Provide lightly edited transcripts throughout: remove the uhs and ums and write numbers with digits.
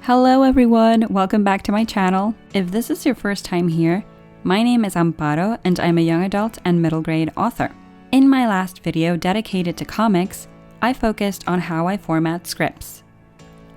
Hello everyone, welcome back to my channel. If this is your first time here, my name is Amparo and I'm a young adult and middle grade author. In my last video dedicated to comics, I focused on how I format scripts.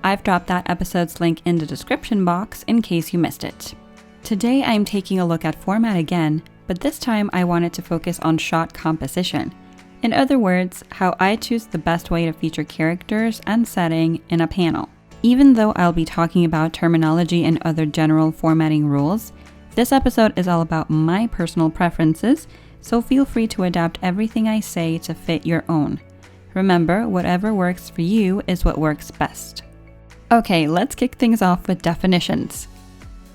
I've dropped that episode's link in the description box in case you missed it. Today I'm taking a look at format again, but this time I wanted to focus on shot composition. In other words, how I choose the best way to feature characters and setting in a panel. Even though I'll be talking about terminology and other general formatting rules, this episode is all about my personal preferences, so feel free to adapt everything I say to fit your own. Remember, whatever works for you is what works best. Okay, let's kick things off with definitions.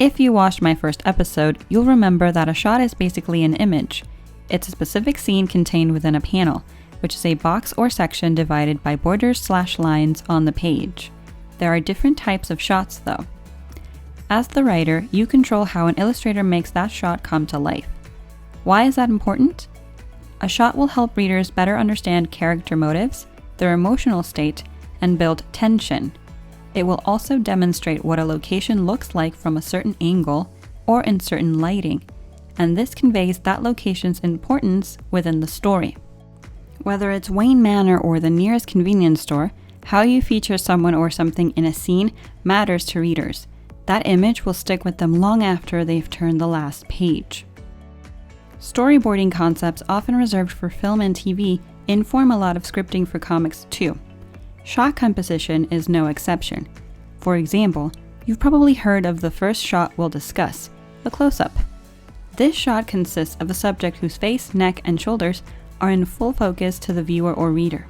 If you watched my first episode, you'll remember that a shot is basically an image. It's a specific scene contained within a panel, which is a box or section divided by borders/lines on the page. There are different types of shots though. As the writer, you control how an illustrator makes that shot come to life. Why is that important? A shot will help readers better understand character motives, their emotional state, and build tension. It will also demonstrate what a location looks like from a certain angle or in certain lighting, and this conveys that location's importance within the story. Whether it's Wayne Manor or the nearest convenience store, how you feature someone or something in a scene matters to readers. That image will stick with them long after they've turned the last page. Storyboarding concepts, often reserved for film and TV, inform a lot of scripting for comics too. Shot composition is no exception. For example, you've probably heard of the first shot we'll discuss, the close-up. This shot consists of a subject whose face, neck, and shoulders are in full focus to the viewer or reader.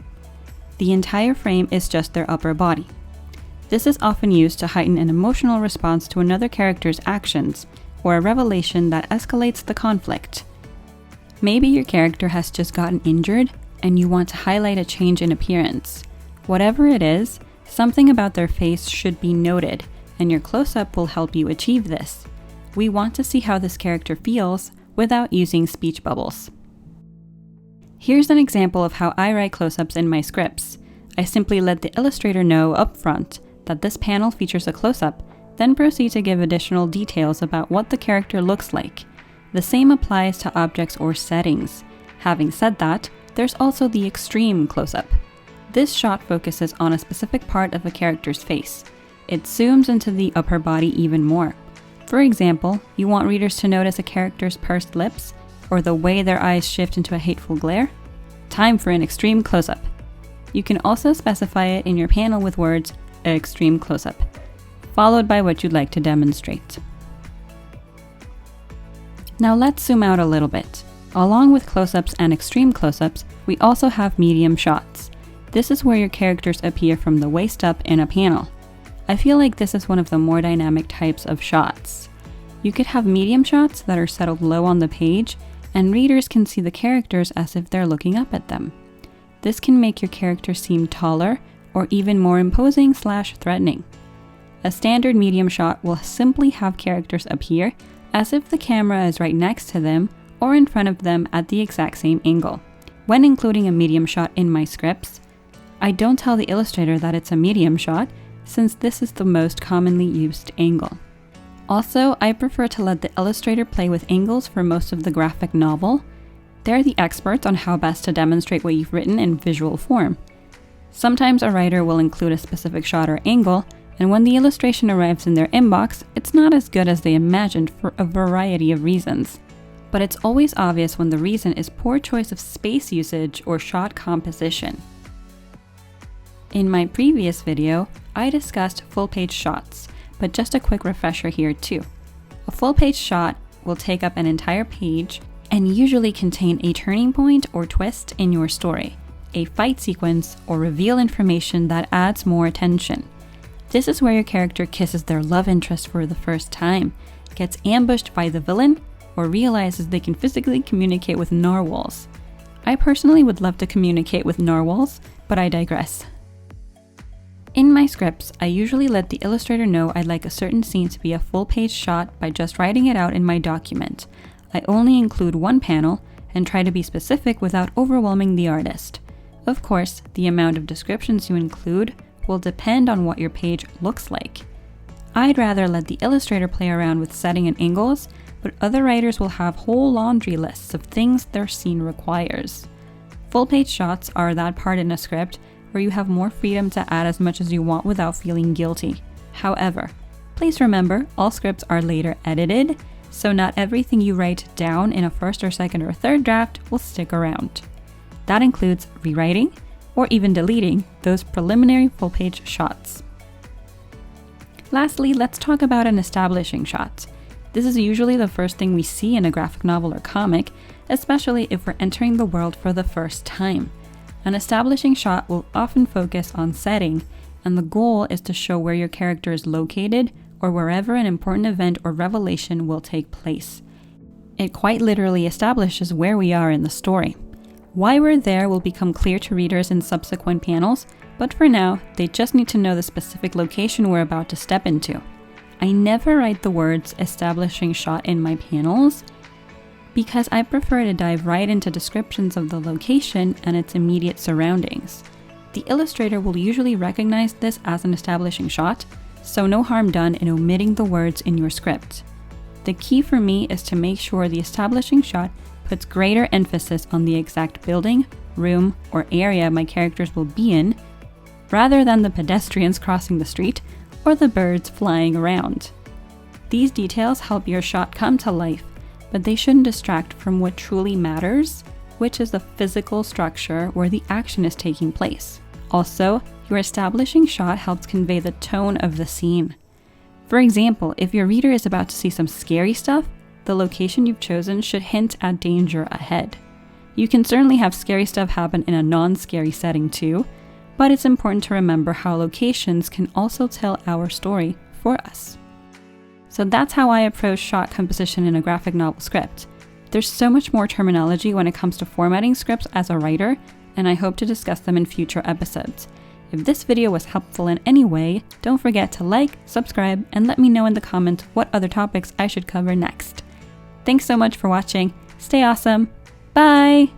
The entire frame is just their upper body. This is often used to heighten an emotional response to another character's actions, or a revelation that escalates the conflict. Maybe your character has just gotten injured, and you want to highlight a change in appearance. Whatever it is, something about their face should be noted, and your close-up will help you achieve this. We want to see how this character feels without using speech bubbles. Here's an example of how I write close-ups in my scripts. I simply let the illustrator know up front that this panel features a close-up, then proceed to give additional details about what the character looks like. The same applies to objects or settings. Having said that, there's also the extreme close-up. This shot focuses on a specific part of a character's face. It zooms into the upper body even more. For example, you want readers to notice a character's pursed lips, or the way their eyes shift into a hateful glare? Time for an extreme close-up. You can also specify it in your panel with words, extreme close-up, followed by what you'd like to demonstrate. Now let's zoom out a little bit. Along with close-ups and extreme close-ups, we also have medium shots. This is where your characters appear from the waist up in a panel. I feel like this is one of the more dynamic types of shots. You could have medium shots that are settled low on the page, and readers can see the characters as if they're looking up at them. This can make your character seem taller or even more imposing/threatening. A standard medium shot will simply have characters appear as if the camera is right next to them or in front of them at the exact same angle. When including a medium shot in my scripts, I don't tell the illustrator that it's a medium shot, since this is the most commonly used angle. Also, I prefer to let the illustrator play with angles for most of the graphic novel. They're the experts on how best to demonstrate what you've written in visual form. Sometimes a writer will include a specific shot or angle, and when the illustration arrives in their inbox, it's not as good as they imagined for a variety of reasons. But it's always obvious when the reason is poor choice of space usage or shot composition. In my previous video, I discussed full-page shots, but just a quick refresher here too. A full-page shot will take up an entire page and usually contain a turning point or twist in your story, a fight sequence, or reveal information that adds more attention. This is where your character kisses their love interest for the first time, gets ambushed by the villain, or realizes they can physically communicate with narwhals. I personally would love to communicate with narwhals, but I digress. In my scripts, I usually let the illustrator know I'd like a certain scene to be a full-page shot by just writing it out in my document. I only include one panel and try to be specific without overwhelming the artist. Of course, the amount of descriptions you include will depend on what your page looks like. I'd rather let the illustrator play around with setting and angles, but other writers will have whole laundry lists of things their scene requires. Full-page shots are that part in a script where you have more freedom to add as much as you want without feeling guilty. However, please remember all scripts are later edited, so not everything you write down in a first or second or third draft will stick around. That includes rewriting or even deleting those preliminary full-page shots. Lastly, let's talk about an establishing shot. This is usually the first thing we see in a graphic novel or comic, especially if we're entering the world for the first time. An establishing shot will often focus on setting, and the goal is to show where your character is located or wherever an important event or revelation will take place. It quite literally establishes where we are in the story. Why we're there will become clear to readers in subsequent panels, but for now, they just need to know the specific location we're about to step into. I never write the words establishing shot in my panels because I prefer to dive right into descriptions of the location and its immediate surroundings. The illustrator will usually recognize this as an establishing shot, so no harm done in omitting the words in your script. The key for me is to make sure the establishing shot puts greater emphasis on the exact building, room, or area my characters will be in, rather than the pedestrians crossing the street or the birds flying around. These details help your shot come to life, but they shouldn't distract from what truly matters, which is the physical structure where the action is taking place. Also, your establishing shot helps convey the tone of the scene. For example, if your reader is about to see some scary stuff, the location you've chosen should hint at danger ahead. You can certainly have scary stuff happen in a non-scary setting too, but it's important to remember how locations can also tell our story for us. So that's how I approach shot composition in a graphic novel script. There's so much more terminology when it comes to formatting scripts as a writer, and I hope to discuss them in future episodes. If this video was helpful in any way, don't forget to like, subscribe, and let me know in the comments what other topics I should cover next. Thanks so much for watching. Stay awesome. Bye!